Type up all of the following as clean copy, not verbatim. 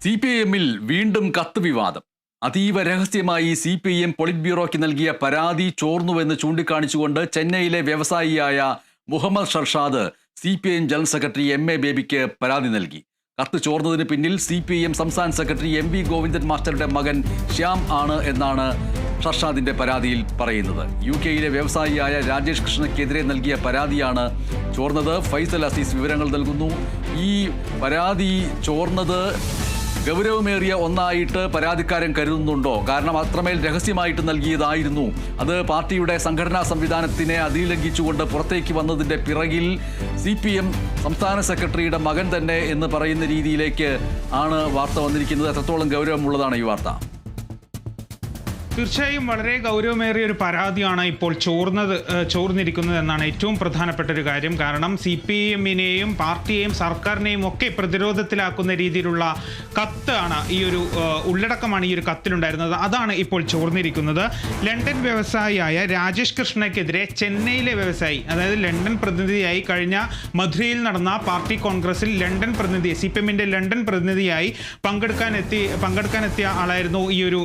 CPIMൽ വീണ്ടും കത്ത് വിവാദം. അതീവ രഹസ്യമായി CPIM പൊളിറ്റ് ബ്യൂറോയ്ക്ക് നൽകിയ പരാതി ചോർന്നുവെന്ന് ചൂണ്ടിക്കാണിച്ചുകൊണ്ട് ചെന്നൈയിലെ വ്യവസായിയായ Muhammad Sharshad CPIM general secretary MA ബേബിക്ക് പരാതി നൽകി. കത്ത് ചോർന്നതിന് പിന്നിൽ CPIM സംസ്ഥാന സെക്രട്ടറി MV ഗോവിന്ദൻ മാസ്റ്ററുടെ മകൻ ശ്യാം ആണ് എന്നാണ് ഷർഷാദിന്റെ പരാതിയിൽ പറയുന്നത്. UK-യിലെ വ്യവസായിയായ രാജേഷ് കൃഷ്ണയ്ക്കെതിരെ നൽകിയ പരാതിയാണ് ചോർന്നത്. ഫൈസൽ അസീസ് വിവരങ്ങൾ നൽകുന്നു. ഈ പരാതി ചോർന്നത് ഗൗരവമേറിയ ഒന്നായിട്ട് പരാതിക്കാരൻ കരുതുന്നുണ്ടോ? കാരണം അത്രമേൽ രഹസ്യമായിട്ട് നൽകിയതായിരുന്നു. അത് പാർട്ടിയുടെ സംഘടനാ സംവിധാനത്തിനെ അതിലംഘിച്ചുകൊണ്ട് പുറത്തേക്ക് വന്നതിൻ്റെ പിറകിൽ CPM സംസ്ഥാന സെക്രട്ടറിയുടെ മകൻ തന്നെ എന്ന് പറയുന്ന രീതിയിലേക്ക് ആണ് വാർത്ത വന്നിരിക്കുന്നത്. എത്രത്തോളം ഗൗരവമുള്ളതാണ് ഈ വാർത്ത? തീർച്ചയായും വളരെ ഗൗരവമേറിയ ഒരു പരാതിയാണ് ഇപ്പോൾ ചോർന്നിരിക്കുന്നത് എന്നാണ് ഏറ്റവും പ്രധാനപ്പെട്ട ഒരു കാര്യം. കാരണം CPIMനെയും പാർട്ടിയെയും സർക്കാരിനെയും ഒക്കെ പ്രതിരോധത്തിലാക്കുന്ന രീതിയിലുള്ള കത്താണ് ഈ ഒരു ഉള്ളടക്കമാണ് ഈ ഒരു കത്തിലുണ്ടായിരുന്നത്. അതാണ് ഇപ്പോൾ ചോർന്നിരിക്കുന്നത്. ലണ്ടൻ വ്യവസായിയായ രാജേഷ് കൃഷ്ണയ്ക്കെതിരെ ചെന്നൈയിലെ വ്യവസായി, അതായത് ലണ്ടൻ പ്രതിനിധിയായി കഴിഞ്ഞ മധുരയിൽ നടന്ന പാർട്ടി കോൺഗ്രസിൽ ലണ്ടൻ പ്രതിനിധി CPIMന്റെ ലണ്ടൻ പ്രതിനിധിയായി പങ്കെടുക്കാനെത്തിയ ആളായിരുന്നു ഈ ഒരു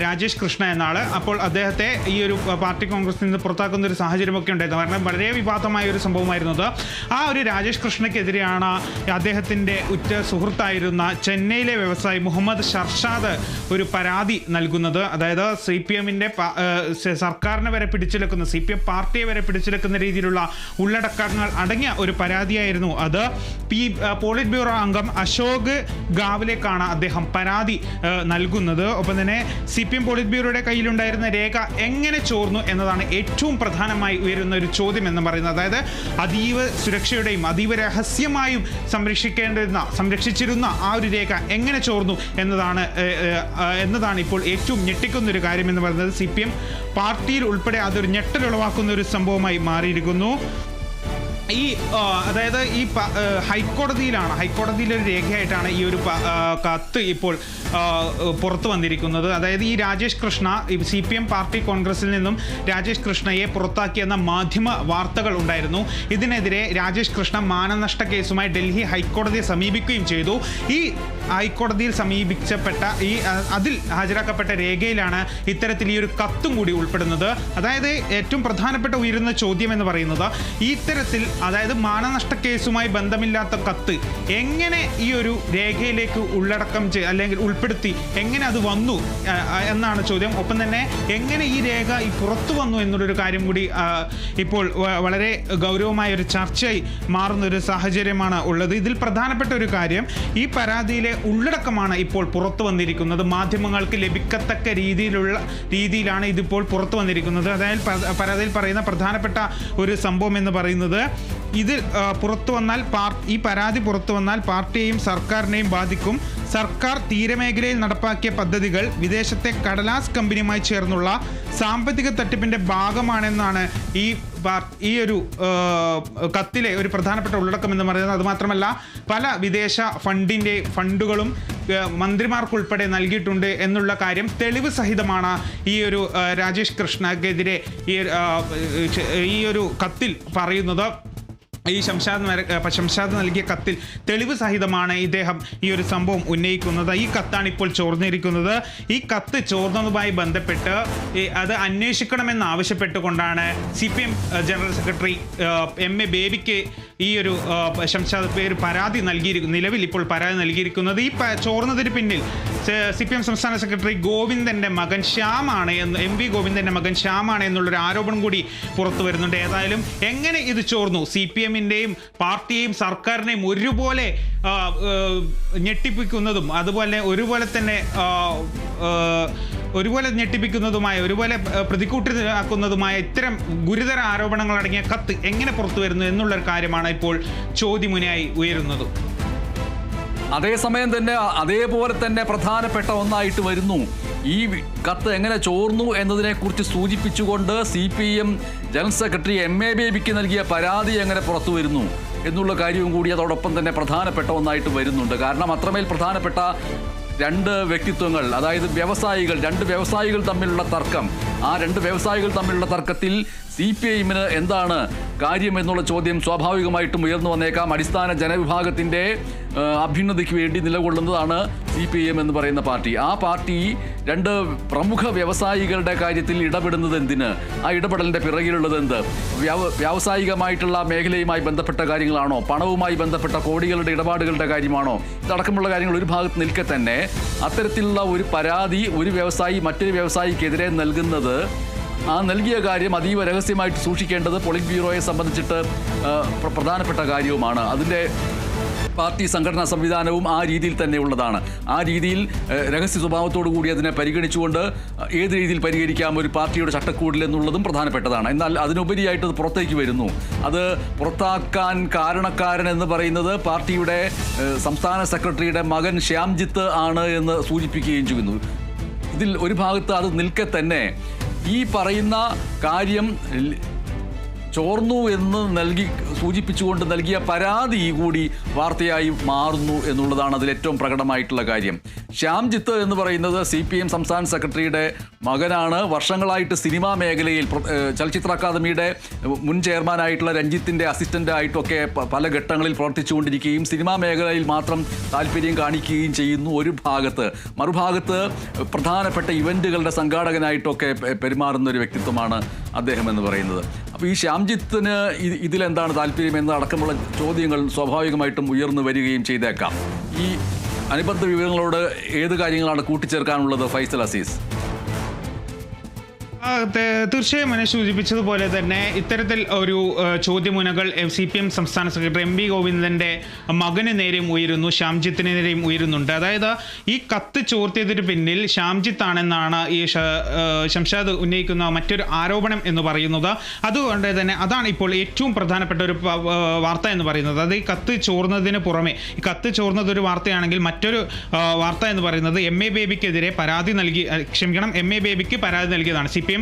രാജേഷ് കൃഷ്ണ എന്നാണ്. അപ്പോൾ അദ്ദേഹത്തെ ഈ ഒരു പാർട്ടി കോൺഗ്രസിൽ നിന്ന് പുറത്താക്കുന്ന ഒരു സാഹചര്യമൊക്കെ ഉണ്ടായിരുന്നു. കാരണം വളരെ വിവാദമായ ഒരു സംഭവമായിരുന്നത്. ആ ഒരു രാജേഷ് കൃഷ്ണയ്ക്കെതിരെയാണ് അദ്ദേഹത്തിൻ്റെ ഉറ്റ സുഹൃത്തായിരുന്ന ചെന്നൈയിലെ വ്യവസായി മുഹമ്മദ് ഷർഷാദ് ഒരു പരാതി നൽകുന്നത്. അതായത് CPIMന്റെ സർക്കാരിനെ വരെ പിടിച്ചെടുക്കുന്ന, CPIM പാർട്ടിയെ വരെ പിടിച്ചെടുക്കുന്ന രീതിയിലുള്ള ഉള്ളടക്കങ്ങൾ അടങ്ങിയ ഒരു പരാതിയായിരുന്നു അത്. പോളിറ്റ് ബ്യൂറോ അംഗം അശോക് ഗാവലേക്കാണ് അദ്ദേഹം പരാതി നൽകുന്നത്. ഒപ്പം തന്നെ CPIM പോളിറ്റ് ബ്യൂറോയുടെ കയ്യിലുണ്ടായിരുന്ന രേഖ എങ്ങനെ ചോർന്നു എന്നതാണ് ഏറ്റവും പ്രധാനമായി ഉയരുന്ന ഒരു ചോദ്യം എന്ന് പറയുന്നത്. അതായത് അതീവ സുരക്ഷയുടെയും അതീവ രഹസ്യമായും സംരക്ഷിച്ചിരുന്ന ആ ഒരു രേഖ എങ്ങനെ ചോർന്നു എന്നതാണ് ഇപ്പോൾ ഏറ്റവും ഞെട്ടിക്കുന്ന ഒരു കാര്യം എന്ന് പറയുന്നത്. CPIM പാർട്ടിയിൽ ഉൾപ്പെടെ അതൊരു ഞെട്ടലുളവാക്കുന്ന ഒരു സംഭവമായി മാറിയിരിക്കുന്നു. അതായത് ഈ ഹൈക്കോടതിയിലൊരു രേഖയായിട്ടാണ് ഈ ഒരു കത്ത് ഇപ്പോൾ പുറത്തു വന്നിരിക്കുന്നത്. അതായത് ഈ രാജേഷ് കൃഷ്ണ CPIM പാർട്ടി കോൺഗ്രസിൽ നിന്നും രാജേഷ് കൃഷ്ണയെ പുറത്താക്കിയെന്ന മാധ്യമ വാർത്തകൾ ഉണ്ടായിരുന്നു. ഇതിനെതിരെ രാജേഷ് കൃഷ്ണ മാനനഷ്ട കേസുമായി ഡൽഹി ഹൈക്കോടതിയെ സമീപിക്കുകയും ചെയ്തു. ഈ ഹൈക്കോടതിയിൽ അതിൽ ഹാജരാക്കപ്പെട്ട രേഖയിലാണ് ഇത്തരത്തിൽ ഈ ഒരു കത്തും കൂടി ഉൾപ്പെടുന്നത്. അതായത് ഏറ്റവും പ്രധാനപ്പെട്ട ഉയരുന്ന ചോദ്യം എന്ന് പറയുന്നത് ഇത്തരത്തിൽ, അതായത് മാനനഷ്ട കേസുമായി ബന്ധമില്ലാത്ത കത്ത് എങ്ങനെ ഈ ഒരു രേഖയിലേക്ക് അല്ലെങ്കിൽ ഉൾപ്പെടുത്തി എങ്ങനെ അത് വന്നു എന്നാണ് ചോദ്യം. ഒപ്പം തന്നെ എങ്ങനെ ഈ രേഖ പുറത്തു വന്നു എന്നുള്ളൊരു കാര്യം കൂടി ഇപ്പോൾ വളരെ ഗൗരവമായ ഒരു ചർച്ചയായി മാറുന്ന ഒരു സാഹചര്യമാണ് ഉള്ളത്. ഇതിൽ പ്രധാനപ്പെട്ട ഒരു കാര്യം, ഈ പരാതിയിലെ ഉള്ളടക്കമാണ് ഇപ്പോൾ പുറത്തു വന്നിരിക്കുന്നത്. മാധ്യമങ്ങൾക്ക് ലഭിക്കത്തക്ക രീതിയിലാണ് ഇതിപ്പോൾ പുറത്തു വന്നിരിക്കുന്നത്. അതായത് പരാതിയിൽ പറയുന്ന പ്രധാനപ്പെട്ട ഒരു സംഭവം എന്ന് പറയുന്നത്, ഇത് ഈ പരാതി പുറത്തു വന്നാൽ പാർട്ടിയെയും സർക്കാരിനെയും ബാധിക്കും. സർക്കാർ തീരമേഖലയിൽ നടപ്പാക്കിയ പദ്ധതികൾ വിദേശത്തെ കടലാസ് കമ്പനിയുമായി ചേർന്നുള്ള സാമ്പത്തിക തട്ടിപ്പിന്റെ ഭാഗമാണെന്നാണ് ഈ ഒരു കത്തിലെ ഒരു പ്രധാനപ്പെട്ട ഉള്ളടക്കം എന്ന് പറയുന്നത്. അതുമാത്രമല്ല, പല വിദേശ ഫണ്ടുകളും മന്ത്രിമാർക്കുൾപ്പെടെ നൽകിയിട്ടുണ്ട് എന്നുള്ള കാര്യം തെളിവ് സഹിതമാണ് ഈ ഒരു രാജേഷ് കൃഷ്ണക്കെതിരെ ഈ ഒരു കത്തിൽ പറയുന്നത്. ഈ ശംഷാദ് നൽകിയ കത്തിൽ തെളിവ് സഹിതമാണ് ഇദ്ദേഹം ഈ ഒരു സംഭവം ഉന്നയിക്കുന്നത്. ഈ കത്താണ് ഇപ്പോൾ ചോർന്നിരിക്കുന്നത്. ഈ കത്ത് ചോർന്നതുമായി ബന്ധപ്പെട്ട് അത് അന്വേഷിക്കണമെന്ന് ആവശ്യപ്പെട്ടുകൊണ്ടാണ് CPIM ജനറൽ സെക്രട്ടറി MA ബേബിക്ക് ഈ ഒരു ശംഷാദ് പരാതി നിലവിൽ ഇപ്പോൾ പരാതി നൽകിയിരിക്കുന്നത്. ഈ ചോർന്നതിന് പിന്നിൽ CPIM സംസ്ഥാന സെക്രട്ടറി ഗോവിന്ദൻ്റെ മകൻ ശ്യാമാണ് MV ഗോവിന്ദൻ്റെ മകൻ ശ്യാമാണ് എന്നുള്ളൊരു ആരോപണം കൂടി പുറത്തു വരുന്നുണ്ട്. ഏതായാലും എങ്ങനെ ഇത് ചോർന്നു, CPIMന്റെയും പാർട്ടിയെയും സർക്കാരിനെയും ഒരുപോലെ ഞെട്ടിപ്പിക്കുന്നതും അതുപോലെ ഒരുപോലെ ഞെട്ടിപ്പിക്കുന്നതുമായ, ഒരുപോലെ പ്രതികൂട്ടിലാക്കുന്നതുമായ ഇത്തരം ഗുരുതര ആരോപണങ്ങൾ അടങ്ങിയ കത്ത് എങ്ങനെ പുറത്തു വരുന്നു എന്നുള്ളൊരു കാര്യമാണ് ഇപ്പോൾ ചോദ്യമുനയായി ഉയരുന്നത്. അതേസമയം തന്നെ അതേപോലെ തന്നെ പ്രധാനപ്പെട്ട ഒന്നായിട്ട് വരുന്നു ഈ കത്ത് എങ്ങനെ ചോർന്നു എന്നതിനെക്കുറിച്ച് സൂചിപ്പിച്ചുകൊണ്ട് CPM ജനറൽ സെക്രട്ടറി MA ബേബിക്ക് നൽകിയ പരാതി എങ്ങനെ പുറത്തു വരുന്നു എന്നുള്ള കാര്യവും കൂടി അതോടൊപ്പം തന്നെ പ്രധാനപ്പെട്ട ഒന്നായിട്ട് വരുന്നുണ്ട്. കാരണം അത്രമേൽ പ്രധാനപ്പെട്ട രണ്ട് വ്യക്തിത്വങ്ങൾ, അതായത് രണ്ട് വ്യവസായികൾ തമ്മിലുള്ള തർക്കം, ആ രണ്ട് വ്യവസായികൾ തമ്മിലുള്ള തർക്കത്തിൽ CPIഎമ്മിന് എന്താണ് കാര്യം എന്നുള്ള ചോദ്യം സ്വാഭാവികമായിട്ടും ഉയർന്നു വന്നേക്കാം. അടിസ്ഥാന ജനവിഭാഗത്തിൻ്റെ അഭ്യുന്നതിക്ക് വേണ്ടി നിലകൊള്ളുന്നതാണ് CPIഎം എന്ന് പറയുന്ന പാർട്ടി. ആ പാർട്ടി രണ്ട് പ്രമുഖ വ്യവസായികളുടെ കാര്യത്തിൽ ഇടപെടുന്നത് എന്തിന്? ആ ഇടപെടലിൻ്റെ പിറകിലുള്ളത് എന്ത്? വ്യാവസായികമായിട്ടുള്ള മേഖലയുമായി ബന്ധപ്പെട്ട കാര്യങ്ങളാണോ? പണവുമായി ബന്ധപ്പെട്ട കോടികളുടെ ഇടപാടുകളുടെ കാര്യമാണോ? ഇതടക്കമുള്ള കാര്യങ്ങൾ ഒരു ഭാഗത്ത് നിൽക്കെ തന്നെ അത്തരത്തിലുള്ള ഒരു പരാതി ഒരു വ്യവസായി മറ്റൊരു വ്യവസായിക്കെതിരെ നൽകുന്നത്, ആ നൽകിയ കാര്യം അതീവ രഹസ്യമായിട്ട് സൂക്ഷിക്കേണ്ടത് പോളിറ്റ് ബ്യൂറോയെ സംബന്ധിച്ചിട്ട് പ്രധാനപ്പെട്ട കാര്യവുമാണ്. അതിൻ്റെ പാർട്ടി സംഘടനാ സംവിധാനവും ആ രീതിയിൽ തന്നെ ഉള്ളതാണ്. ആ രീതിയിൽ രഹസ്യ സ്വഭാവത്തോടു കൂടി അതിനെ പരിഗണിച്ചുകൊണ്ട് ഏത് രീതിയിൽ പരിഹരിക്കാം ഒരു പാർട്ടിയുടെ ചട്ടക്കൂടിൽ എന്നുള്ളതും പ്രധാനപ്പെട്ടതാണ്. എന്നാൽ അതിനുപരിയായിട്ട് അത് പുറത്തേക്ക് വരുന്നു. അത് പുറത്താക്കാൻ കാരണക്കാരൻ എന്ന് പറയുന്നത് പാർട്ടിയുടെ സംസ്ഥാന സെക്രട്ടറിയുടെ മകൻ ശ്യാംജിത്ത് ആണ് എന്ന് സൂചിപ്പിക്കുകയും ചെയ്യുന്നു. ഇതിൽ ഒരു ഭാഗത്ത് അത് നിൽക്കെ തന്നെ ഈ പറയുന്ന കാര്യം ചോർന്നു എന്ന് സൂചിപ്പിച്ചുകൊണ്ട് നൽകിയ പരാതി കൂടി വാർത്തയായി മാറുന്നു എന്നുള്ളതാണ് അതിലേറ്റവും പ്രകടമായിട്ടുള്ള കാര്യം. ശ്യാംജിത്ത് എന്ന് പറയുന്നത് CPIഎം സംസ്ഥാന സെക്രട്ടറിയുടെ മകനാണ്. വർഷങ്ങളായിട്ട് സിനിമാ മേഖലയിൽ ചലച്ചിത്ര അക്കാദമിയുടെ മുൻ ചെയർമാനായിട്ടുള്ള രഞ്ജിത്തിൻ്റെ അസിസ്റ്റൻ്റായിട്ടൊക്കെ പല ഘട്ടങ്ങളിൽ പ്രവർത്തിച്ചുകൊണ്ടിരിക്കുകയും സിനിമാ മേഖലയിൽ മാത്രം താല്പര്യം കാണിക്കുകയും ചെയ്യുന്നു ഒരു ഭാഗത്ത്. മറുഭാഗത്ത് പ്രധാനപ്പെട്ട ഇവൻറ്റുകളുടെ സംഘാടകനായിട്ടൊക്കെ പെരുമാറുന്ന ഒരു വ്യക്തിത്വമാണ് അദ്ദേഹം എന്ന് പറയുന്നത്. അപ്പോൾ ഈ ശ്യാംജിത്തിന് ഇതിലെന്താണ് താല്പര്യം എന്ന അടക്കമുള്ള ചോദ്യങ്ങൾ സ്വാഭാവികമായിട്ടും ഉയർന്നു വരികയും ചെയ്തേക്കാം. ഈ അനുബന്ധ വിവരങ്ങളോട് ഏത് കാര്യങ്ങളാണ് കൂട്ടിച്ചേർക്കാനുള്ളത് ഫൈസൽ അസീസ്? തീർച്ചയായും മനു സൂചിപ്പിച്ചതുപോലെ തന്നെ ഇത്തരത്തിൽ ഒരു ചോദ്യമുനകൾ CPIഎം സംസ്ഥാന സെക്രട്ടറി MV ഗോവിന്ദൻ്റെ മകന് നേരെയും ഉയരുന്നു, ശ്യാംജിത്തിന് നേരെയും ഉയരുന്നുണ്ട്. അതായത് ഈ കത്ത് ചോർത്തിയതിന് പിന്നിൽ ശ്യാംജിത്താണെന്നാണ് ഈ ശംഷാദ് ഉന്നയിക്കുന്ന മറ്റൊരു ആരോപണം എന്ന് പറയുന്നത്. അതുകൊണ്ട് തന്നെ അതാണ് ഇപ്പോൾ ഏറ്റവും പ്രധാനപ്പെട്ട ഒരു വാർത്ത എന്ന് പറയുന്നത്. അത് ഈ കത്ത് ചോർന്നതിന് പുറമെ, ഈ കത്ത് ചോർന്നത് ഒരു വാർത്തയാണെങ്കിൽ മറ്റൊരു വാർത്ത എന്ന് പറയുന്നത് MA ബേബിക്കെതിരെ MA ബേബിക്ക് പരാതി നൽകിയതാണ്. CPIഎം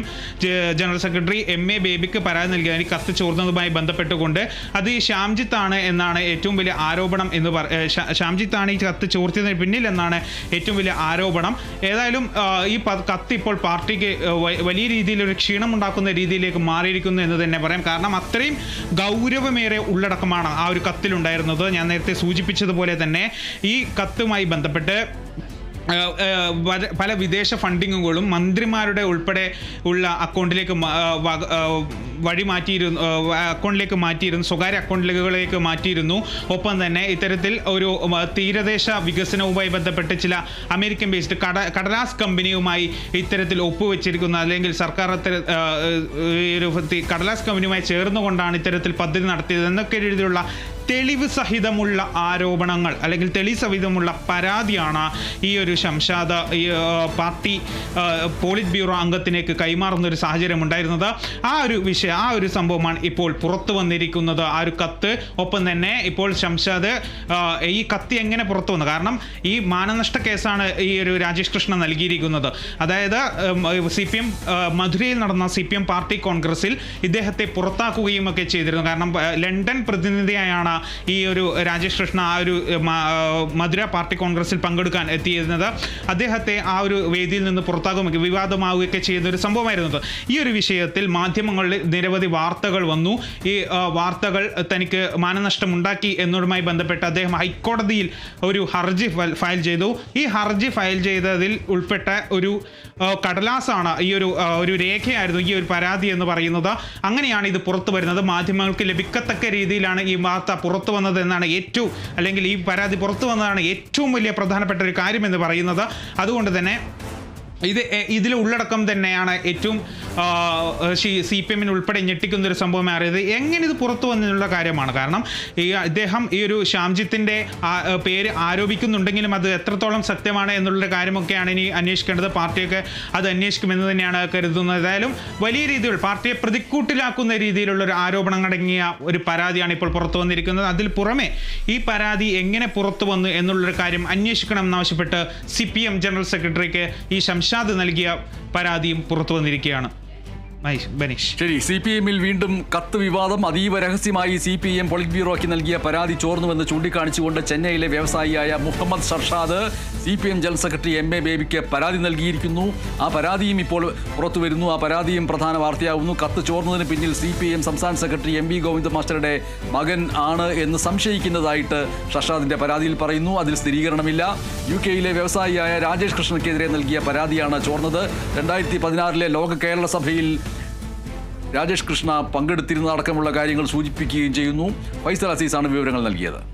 ജനറൽ സെക്രട്ടറി MA ബേബിക്ക് പരാതി നൽകിയതിന് കത്ത് ചോർന്നതുമായി ബന്ധപ്പെട്ടുകൊണ്ട് അത് ഈ ശ്യാംജിത്താണ് എന്നാണ് ഏറ്റവും വലിയ ആരോപണം എന്ന് ശ്യാംജിത്താണ് ഈ കത്ത് ചോർത്തിയതിന് പിന്നിൽ എന്നാണ് ഏറ്റവും വലിയ ആരോപണം. ഏതായാലും ഈ കത്ത് ഇപ്പോൾ പാർട്ടിക്ക് വലിയ രീതിയിൽ ഒരു ക്ഷീണമുണ്ടാക്കുന്ന രീതിയിലേക്ക് മാറിയിരിക്കുന്നു എന്ന് തന്നെ പറയാം. കാരണം അത്രയും ഗൗരവമേറെ ഉള്ളടക്കമാണ് ആ ഒരു കത്തിലുണ്ടായിരുന്നത്. ഞാൻ നേരത്തെ സൂചിപ്പിച്ചതുപോലെ തന്നെ ഈ കത്തുമായി ബന്ധപ്പെട്ട് പല വിദേശ ഫണ്ടിങ്ങുകളും മന്ത്രിമാരുടെ ഉൾപ്പെടെ ഉള്ള അക്കൗണ്ടിലേക്ക് അക്കൗണ്ടിലേക്ക് മാറ്റിയിരുന്നു, സ്വകാര്യ അക്കൗണ്ടുകളിലേക്ക് മാറ്റിയിരുന്നു. ഒപ്പം തന്നെ ഇത്തരത്തിൽ ഒരു തീരദേശ വികസനവുമായി ബന്ധപ്പെട്ട് ചില അമേരിക്കൻ ബേസ്ഡ് കടലാസ് കമ്പനിയുമായി ഇത്തരത്തിൽ ഒപ്പുവെച്ചിരിക്കുന്ന, അല്ലെങ്കിൽ സർക്കാർ ഒരു കടലാസ് കമ്പനിയുമായി ചേർന്നുകൊണ്ടാണ് ഇത്തരത്തിൽ പദ്ധതി നടത്തിയത് എന്നൊക്കെ രീതിയിലുള്ള തെളിവ് സഹിതമുള്ള ആരോപണങ്ങൾ അല്ലെങ്കിൽ തെളിവ് സഹിതമുള്ള പരാതിയാണ് ഈ ഒരു ശംഷാദ് പാർട്ടി പോളിറ്റ് ബ്യൂറോ അംഗത്തിലേക്ക് കൈമാറുന്ന ഒരു സാഹചര്യം ഉണ്ടായിരുന്നത്. ആ ഒരു സംഭവമാണ് ഇപ്പോൾ പുറത്തു വന്നിരിക്കുന്നത്, ആ ഒരു കത്ത്. ഒപ്പം തന്നെ ഇപ്പോൾ ശംഷാദ് ഈ കത്ത് എങ്ങനെ പുറത്തു വന്നു? കാരണം ഈ മാനനഷ്ട കേസാണ് ഈ ഒരു രാജേഷ് കൃഷ്ണ നൽകിയിരിക്കുന്നത്. അതായത് CPIഎം മധുരയിൽ നടന്ന CPIഎം പാർട്ടി കോൺഗ്രസിൽ ഇദ്ദേഹത്തെ പുറത്താക്കുകയും ഒക്കെ ചെയ്തിരുന്നു. കാരണം ലണ്ടൻ പ്രതിനിധിയായാണ് ഈ ഒരു രാജേഷ് കൃഷ്ണ ആ ഒരു മധുര പാർട്ടി കോൺഗ്രസിൽ പങ്കെടുക്കാൻ എത്തിയിരുന്നത്. അദ്ദേഹത്തെ ആ ഒരു വേദിയിൽ നിന്ന് പുറത്താകുകയൊക്കെ വിവാദമാവുകയൊക്കെ ചെയ്യുന്ന ഒരു സംഭവമായിരുന്നത്. ഈ ഒരു വിഷയത്തിൽ മാധ്യമങ്ങളിൽ നിരവധി വാർത്തകൾ വന്നു. ഈ വാർത്തകൾ തനിക്ക് മാനനഷ്ടമുണ്ടാക്കി എന്നതുമായി ബന്ധപ്പെട്ട് അദ്ദേഹം ഹൈക്കോടതിയിൽ ഒരു ഹർജി ഫയൽ ചെയ്തു. ഈ ഹർജി ഫയൽ ചെയ്തതിൽ ഉൾപ്പെട്ട ഒരു കടലാസാണ്, ഈ ഒരു രേഖയായിരുന്നു ഈ ഒരു പരാതി എന്ന് പറയുന്നത്. അങ്ങനെയാണ് ഇത് പുറത്തു വരുന്നത്. മാധ്യമങ്ങൾക്ക് ലഭിക്കത്തക്ക രീതിയിലാണ് ഈ വാർത്ത പുറത്തു വന്നത് എന്നാണ് അല്ലെങ്കിൽ ഈ പരാതി പുറത്തു വന്നതാണ് ഏറ്റവും വലിയ പ്രധാനപ്പെട്ട ഒരു കാര്യം എന്ന് പറയുന്നത്. അതുകൊണ്ട് തന്നെ ഇതിലെ ഉള്ളടക്കം തന്നെയാണ് ഏറ്റവും CPIഎമ്മിന് ഉൾപ്പെടെ ഞെട്ടിക്കുന്ന ഒരു സംഭവം അറിയത്. എങ്ങനെ ഇത് പുറത്തു വന്നുള്ള കാര്യമാണ്. കാരണം ഇദ്ദേഹം ഈ ഒരു ശ്യാംജിത്തിൻ്റെ പേര് ആരോപിക്കുന്നുണ്ടെങ്കിലും അത് എത്രത്തോളം സത്യമാണ് എന്നുള്ള കാര്യമൊക്കെയാണ് ഇനി അന്വേഷിക്കേണ്ടത്. പാർട്ടിയൊക്കെ അത് അന്വേഷിക്കുമെന്ന് തന്നെയാണ് കരുതുന്നത്. ഏതായാലും വലിയ രീതിയിൽ പാർട്ടിയെ പ്രതിക്കൂട്ടിലാക്കുന്ന രീതിയിലുള്ള ഒരു ആരോപണം അടങ്ങിയ ഒരു പരാതിയാണ് ഇപ്പോൾ പുറത്തു വന്നിരിക്കുന്നത്. അതിൽ പുറമെ ഈ പരാതി എങ്ങനെ പുറത്തു വന്നു എന്നുള്ളൊരു കാര്യം അന്വേഷിക്കണം എന്നാവശ്യപ്പെട്ട് CPIഎം ജനറൽ സെക്രട്ടറിക്ക് ഈ ശംഷാദ് നൽകിയ പരാതിയും പുറത്തു വന്നിരിക്കുകയാണ്. ബനീഷ്. ശരി, CPM-ൽ വീണ്ടും കത്ത് വിവാദം. അതീവ രഹസ്യമായി CPM പോളിറ്റ് ബ്യൂറോയ്ക്ക് നൽകിയ പരാതി ചോർന്നുവെന്ന് ചൂണ്ടിക്കാണിച്ചുകൊണ്ട് ചെന്നൈയിലെ വ്യവസായിയായ Muhammad Sharshad CPM general secretary MA ബേബിക്ക് പരാതി നൽകിയിരിക്കുന്നു. ആ പരാതിയും ഇപ്പോൾ പുറത്തു വരുന്നു. ആ പരാതിയും പ്രധാന വാർത്തയാവുന്നു. കത്ത് ചോർന്നതിന് പിന്നിൽ CPM സംസ്ഥാന സെക്രട്ടറി MV ഗോവിന്ദ മാസ്റ്ററുടെ മകൻ ആണ് എന്ന് സംശയിക്കുന്നതായിട്ട് ഷർഷാദിന്റെ പരാതിയിൽ പറയുന്നു. അതിൽ സ്ഥിരീകരണമില്ല. UK-യിലെ വ്യവസായിയായ രാജേഷ് കൃഷ്ണയ്ക്കെതിരെ നൽകിയ പരാതിയാണ് ചോർന്നത്. 2016 ലോക കേരള സഭയിൽ രാജേഷ് കൃഷ്ണ പങ്കെടുത്തിരുന്ന അടക്കമുള്ള കാര്യങ്ങൾ സൂചിപ്പിക്കുകയും ചെയ്യുന്നു. ഫൈസൽ അസീസാണ് വിവരങ്ങൾ നൽകിയത്.